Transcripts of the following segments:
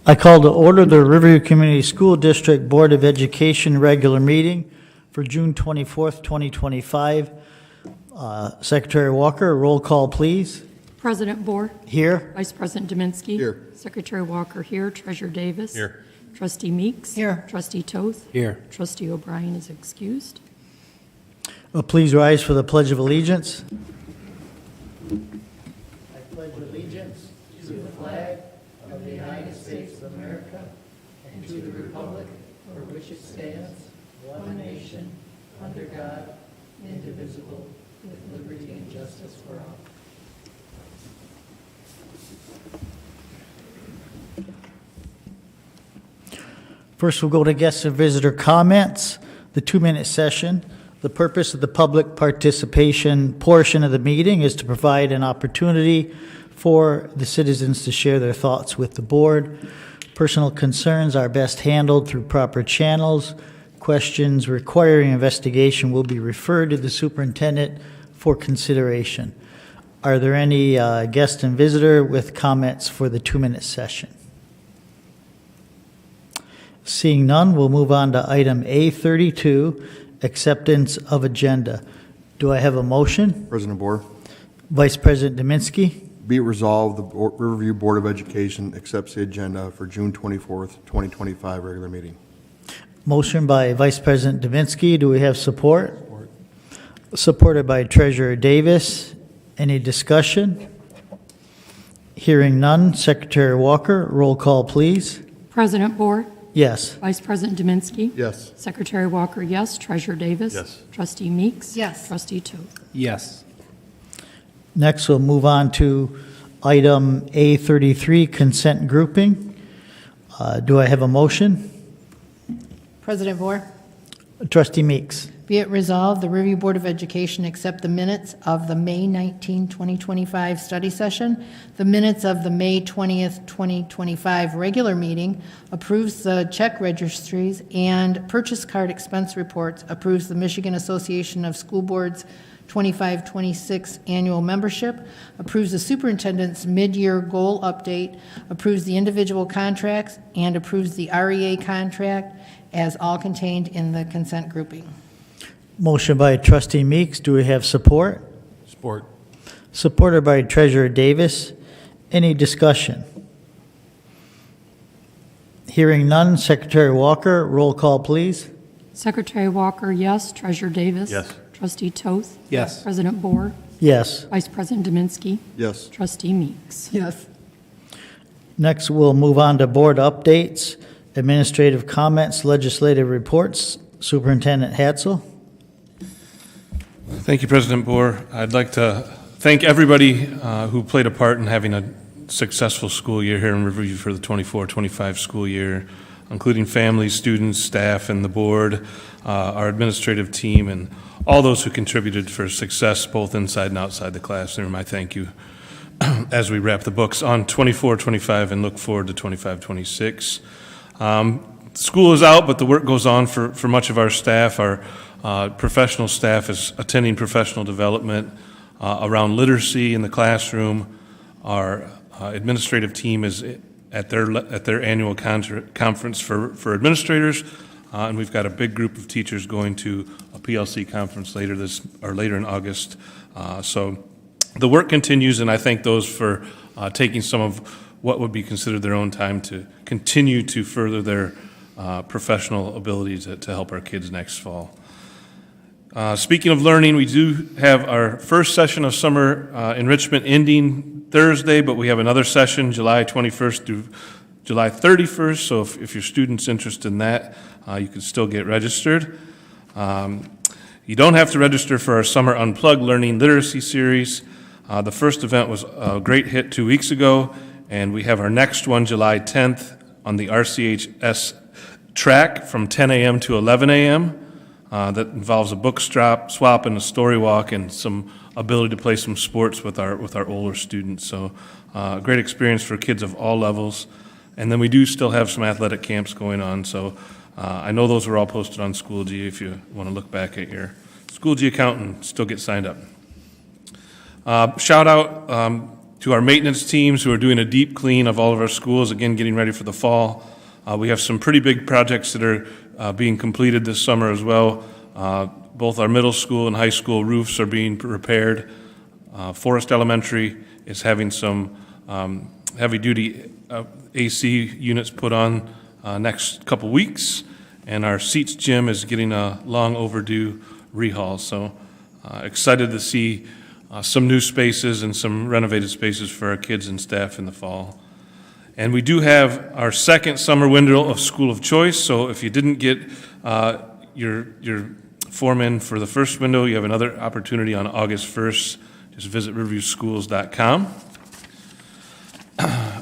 I call to order the Riverview Community School District Board of Education regular meeting for June 24th, 2025. Secretary Walker, roll call, please. President Bohr. Here. Vice President Dominski. Here. Secretary Walker here. Treasurer Davis. Here. Trustee Meeks. Here. Trustee Toth. Here. Trustee O'Brien is excused. Please rise for the Pledge of Allegiance. I pledge allegiance to the flag of the United States of America and to the republic for which it stands, one nation, under God, indivisible, with liberty and justice for all. First, we'll go to guest and visitor comments, the 2-minute session. The purpose of the public participation portion of the meeting is to provide an opportunity for the citizens to share their thoughts with the board. Personal concerns are best handled through proper channels. Questions requiring investigation will be referred to the superintendent for consideration. Are there any guest and visitor with comments for the 2-minute session? Seeing none, we'll move on to item A32, acceptance of agenda. Do I have a motion? President Bohr, Vice President Dominski. be it resolved, the Riverview Board of Education accepts the agenda for June 24th, 2025 regular meeting. Motion by Vice President Dominski. Do we have support? Supported by Treasurer Davis. Any discussion? Hearing none. Secretary Walker, roll call, please. President Bohr. Yes. Vice President Dominski. Yes. Secretary Walker, yes. Treasurer Davis. Yes. Trustee Meeks. Yes. Trustee Toth. Yes. Next, we'll move on to item A33, consent grouping. Do I have a motion? President Bohr, Trustee Meeks. be it resolved, the Riverview Board of Education accept the minutes of the May 19, 2025 study session, the minutes of the May 20th, 2025 regular meeting, approves the check registries and purchase card expense reports, approves the Michigan Association of School Boards 25-26 annual membership, approves the superintendent's mid-year goal update, approves the individual contracts, and approves the REA contract as all contained in the consent grouping. Motion by Trustee Meeks. Do we have support? Support. Supported by Treasurer Davis. Any discussion? Hearing none. Secretary Walker, roll call, please. Secretary Walker, yes. Treasurer Davis. Yes. Trustee Toth. Yes. President Bohr. Yes. Vice President Dominski. Yes. Trustee Meeks. Yes. Next, we'll move on to board updates, administrative comments, legislative reports. Superintendent Hatzel. Thank you, President Bohr. I'd like to thank everybody who played a part in having a successful school year here in Riverview for the 24-25 school year, including families, students, staff, and the board, our administrative team, and all those who contributed for success both inside and outside the classroom. I thank you as we wrap the books on 24-25 and look forward to 25-26. School is out, but the work goes on for much of our staff. Our professional staff is attending professional development around literacy in the classroom. Our administrative team is at their annual conference for administrators, and we've got a big group of teachers going to a PLC conference later in August. So the work continues, and I thank those for taking some of what would be considered their own time to continue to further their professional abilities to help our kids next fall. Speaking of learning, we do have our first session of summer enrichment ending Thursday, but we have another session July 21st through July 31st, so if your student's interested in that, you can still get registered. You don't have to register for our Summer Unplugged Learning Literacy Series. The first event was a great hit 2 weeks ago, and we have our next one July 10th on the RCHS track from 10 a.m. to 11 a.m. That involves a book swap and a story walk and some ability to play some sports with our older students. So a great experience for kids of all levels. And then we do still have some athletic camps going on. So I know those are all posted on Schoology if you want to look back at your Schoology account and still get signed up. Shout out To our maintenance teams who are doing a deep clean of all of our schools, again, getting ready for the fall. We have some pretty big projects that are being completed this summer as well. Both our middle school and high school roofs are being repaired. Forest Elementary is having some heavy-duty AC units put on next couple weeks, and our Seats Gym is getting a long overdue rehaul. So excited to see some new spaces and some renovated spaces for our kids and staff in the fall. And we do have our second summer window of School of Choice, so if you didn't get your form in for the first window, you have another opportunity on August 1st. Just visit riverviewschools.com.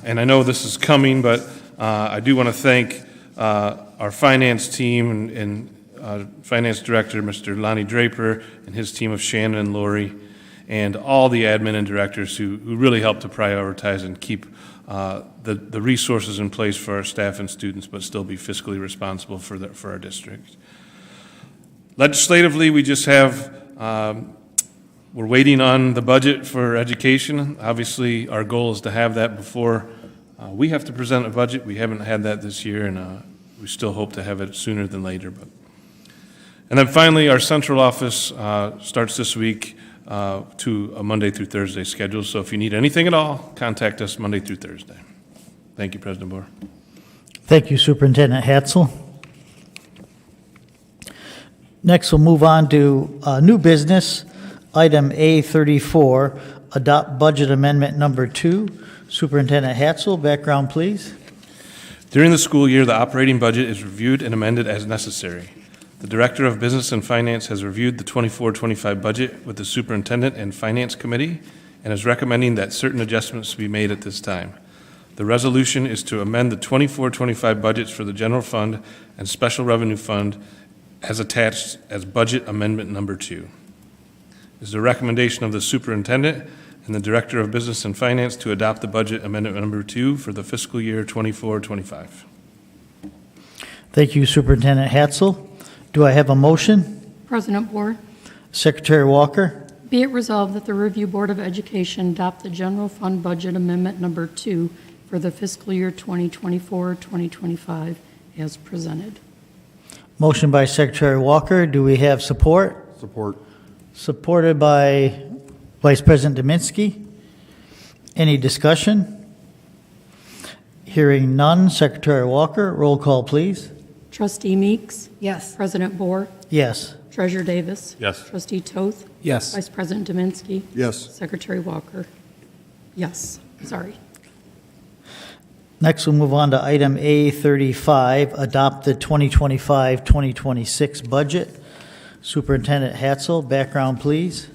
And I know this is coming, but I do want to thank our finance team and finance director, Mr. Lonnie Draper, and his team of Shannon and Lori, and all the admin and directors who really help to prioritize and keep the resources in place for our staff and students, but still be fiscally responsible for our district. Legislatively, we just have, we're waiting on the budget for education. Obviously, our goal is to have that before we have to present a budget. We haven't had that this year, and we still hope to have it sooner than later. And then finally, our central office starts this week to a Monday through Thursday schedule. So if you need anything at all, contact us Monday through Thursday. Thank you, President Boer. Thank you, Superintendent Hatzel. Next, we'll move on to new business. Item A34, adopt budget amendment number 2. Superintendent Hatzel, background, please. During the school year, the operating budget is reviewed and amended as necessary. The Director of Business and Finance has reviewed the 24-25 budget with the Superintendent and Finance Committee and is recommending that certain adjustments be made at this time. The resolution is to amend the 24-25 budgets for the General Fund and Special Revenue Fund as attached as Budget Amendment Number 2. It is the recommendation of the Superintendent and the Director of Business and Finance to adopt the Budget Amendment Number 2 for the fiscal year 24-25. Thank you, Superintendent Hatzel. Do I have a motion? President Boer, Secretary Walker? be it resolved that the Riverview Board of Education adopt the General Fund Budget Amendment Number 2 for the fiscal year 2024-2025 as presented. Motion by Secretary Walker. Do we have support? Support. Supported by Vice President Dominski. Any discussion? Hearing none. Secretary Walker, roll call, please. Trustee Meeks, Yes. President Boer, Yes. Treasurer Davis. Yes. Trustee Toth, Yes. Vice President Dominski, Yes. Secretary Walker. Yes, sorry. Next, we'll move on to item A35, adopt the 2025-2026 budget. Superintendent Hatzel, background, please.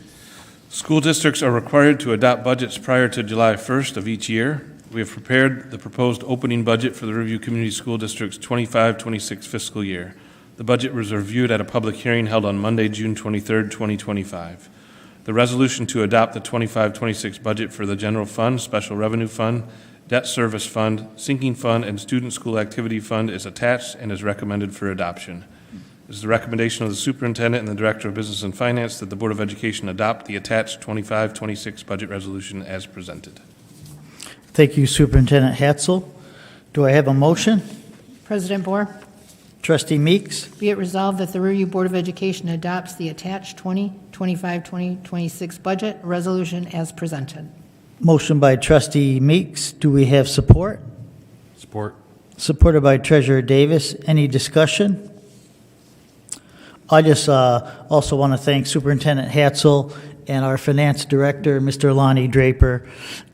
School districts are required to adopt budgets prior to July 1st of each year. We have prepared the proposed opening budget for the Riverview Community School District's 25-26 fiscal year. The budget was reviewed at a public hearing held on Monday, June 23rd, 2025. The resolution to adopt the 25-26 budget for the General Fund, Special Revenue Fund, Debt Service Fund, Sinking Fund, and Student School Activity Fund is attached and is recommended for adoption. It is the recommendation of the Superintendent and the Director of Business and Finance that the Board of Education adopt the attached 25-26 budget resolution as presented. Thank you, Superintendent Hatzel. Do I have a motion? President Boer, Trustee Meeks. be it resolved that the Riverview Board of Education adopts the attached 2025-2026 budget resolution as presented. Motion by Trustee Meeks. Do we have support? Support. Supported by Treasurer Davis. Any discussion? I just also want to thank Superintendent Hatzel and our Finance Director, Mr. Lonnie Draper,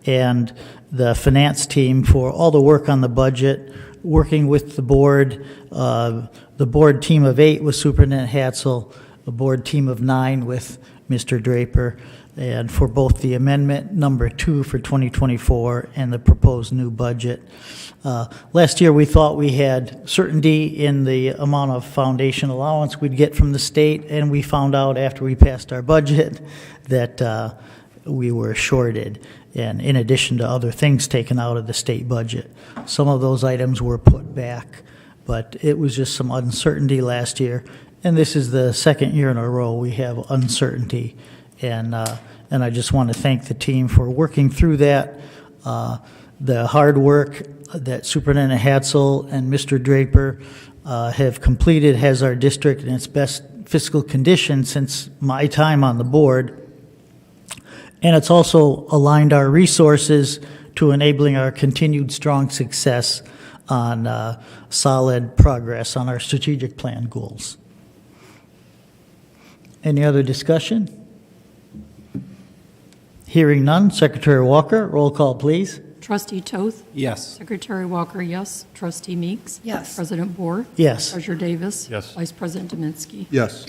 and the finance team for all the work on the budget, working with the board team of 8 with Superintendent Hatzel, a board team of 9 with Mr. Draper, and for both the amendment number 2 for 2024 and the proposed new budget. Last year, we thought we had certainty in the amount of foundation allowance we'd get from the state, and we found out after we passed our budget that we were shorted, and in addition to other things taken out of the state budget. Some of those items were put back, but it was just some uncertainty last year, and this is the second year in a row we have uncertainty, And I just want to thank the team for working through that. The hard work that Superintendent Hatzel and Mr. Draper have completed has our district in its best fiscal condition since my time on the board. And it's also aligned our resources to enabling our continued strong success on solid progress on our strategic plan goals. Any other discussion? Hearing none. Secretary Walker, roll call, please. Trustee Toth? Yes. Secretary Walker, yes. Trustee Meeks? Yes. President Bohr? Yes. Treasurer Davis? Yes. Vice President Dominski? Yes.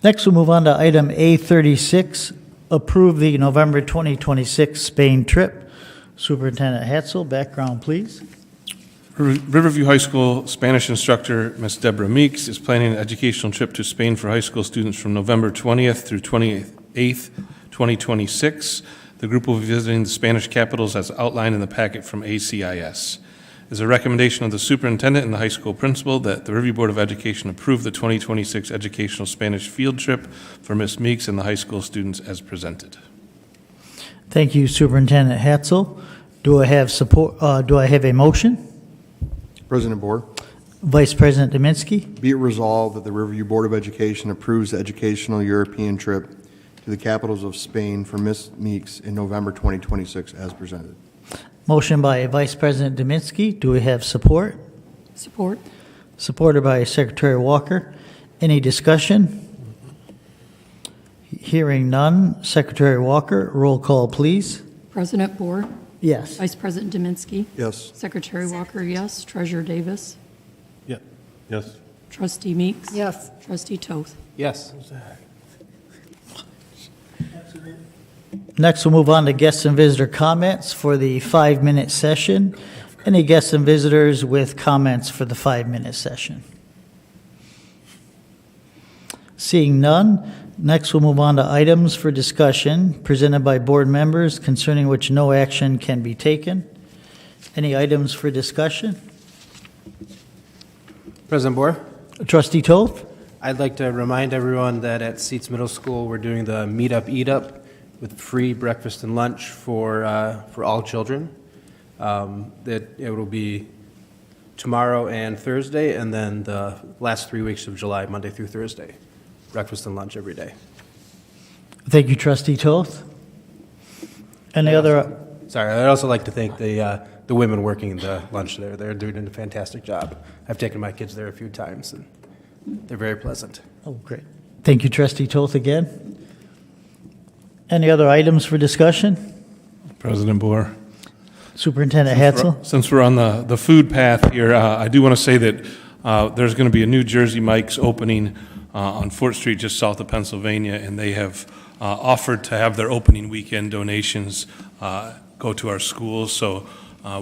Next, we'll move on to item A36, approve the November 2026 Spain trip. Superintendent Hatzel, background, please. Riverview High School Spanish instructor, Ms. Deborah Meeks, is planning an educational trip to Spain for high school students from November 20th through 28th, 2026. The group will be visiting the Spanish capitals as outlined in the packet from ACIS. It is a recommendation of the superintendent and the high school principal that the Riverview Board of Education approve the 2026 educational Spanish field trip for Ms. Meeks and the high school students as presented. Thank you, Superintendent Hatzel. Do I have support? Do I have a motion? President Bohr, Vice President Dominski? be it resolved that the Riverview Board of Education approves the educational European trip to the capitals of Spain for Ms. Meeks in November 2026 as presented. Motion by Vice President Dominski. Do we have support? Support? Supported by Secretary Walker. Any discussion? Hearing none. Secretary Walker, roll call, please. President Bohr? Yes. Vice President Dominski? Yes. Secretary Walker, yes. Treasurer Davis? Yes. Trustee Meeks? Yes. Trustee Toth? Yes. Next, we'll move on to guests and visitor comments for the 5-minute session. Any guests and visitors with comments for the 5-minute session? Seeing none, next we'll move on to items for discussion presented by board members concerning which no action can be taken. Any items for discussion? President Bohr, Trustee Toth? I'd like to remind everyone that at Seats Middle School, we're doing the Meet Up, Eat Up with free breakfast and lunch for all children. That it will be tomorrow and Thursday, and then the last 3 weeks of July, Monday through Thursday. Breakfast and lunch every day. Thank you, Trustee Toth. Any other? Sorry, I'd also like to thank the women working the lunch there. They're doing a fantastic job. I've taken my kids there a few times, and they're very pleasant. Oh, great. Thank you, Trustee Toth, again. Any other items for discussion? President Bohr. Superintendent Hatzel? Since we're on the food path here, I do want to say that there's going to be a new Jersey Mike's opening on Fort Street, just south of Pennsylvania, and they have offered to have their opening weekend donations go to our schools. So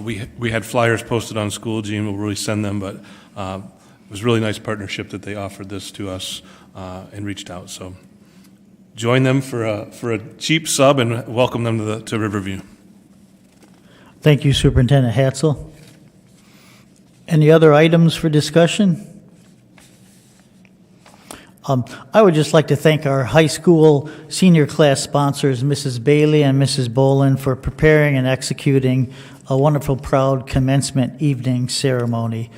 we had flyers posted on School. Gene will really send them, but it was a really nice partnership that they offered this to us and reached out. So join them for a cheap sub and welcome them to Riverview. Thank you, Superintendent Hatzel. Any other items for discussion? I would just like to thank our high school senior class sponsors, Mrs. Bailey and Mrs. Boland, for preparing and executing a wonderful, proud commencement evening ceremony.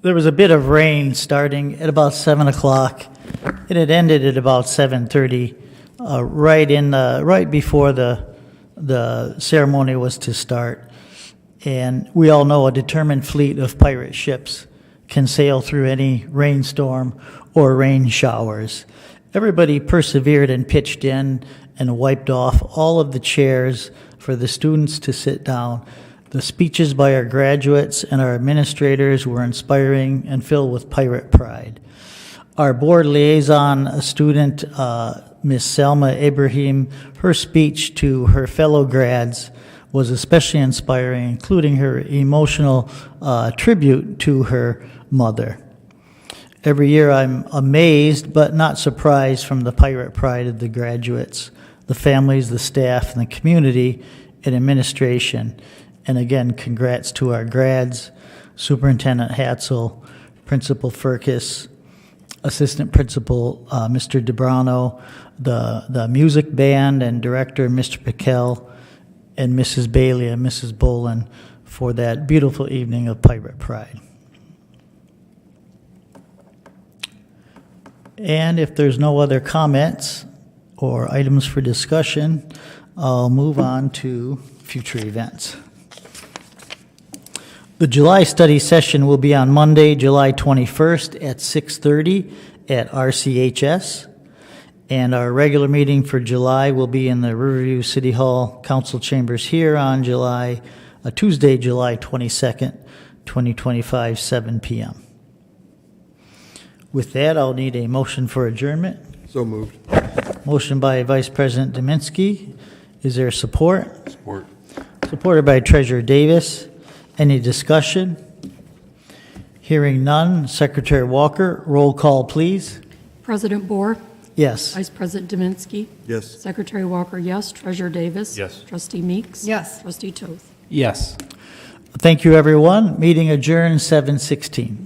There was a bit of rain starting at about 7 o'clock, and it ended at about 7:30, right before the ceremony was to start. And we all know a determined fleet of pirate ships can sail through any rainstorm or rain showers. Everybody persevered and pitched in and wiped off all of the chairs for the students to sit down. The speeches by our graduates and our administrators were inspiring and filled with pirate pride. Our board liaison student, Miss Selma Ibrahim, her speech to her fellow grads was especially inspiring, including her emotional tribute to her mother. Every year I'm amazed but not surprised from the pirate pride of the graduates, the families, the staff, and the community and administration. And again, congrats to our grads, Superintendent Hatzel, Principal Firkus, Assistant Principal, Mr. DeBrano, the music band and director, Mr. Piquel, and Mrs. Bailey and Mrs. Bolin for that beautiful evening of Pirate Pride. And if there's no other comments or items for discussion, I'll move on to future events. The July study session will be on Monday, July 21st at 6:30 at RCHS. And our regular meeting for July will be in the Riverview City Hall Council Chambers here on Tuesday, July 22nd, 2025, 7 p.m. With that, I'll need a motion for adjournment. So moved. Motion by Vice President Dominski. Is there support? Support. Supported by Treasurer Davis. Any discussion? Hearing none. Secretary Walker, roll call, please. President Bohr, Yes. Vice President Dominski, Yes. Secretary Walker, yes. Treasurer Davis. Yes. Trustee Meeks. Yes. Trustee Toth. Yes. Thank you, everyone. Meeting adjourned 7:16.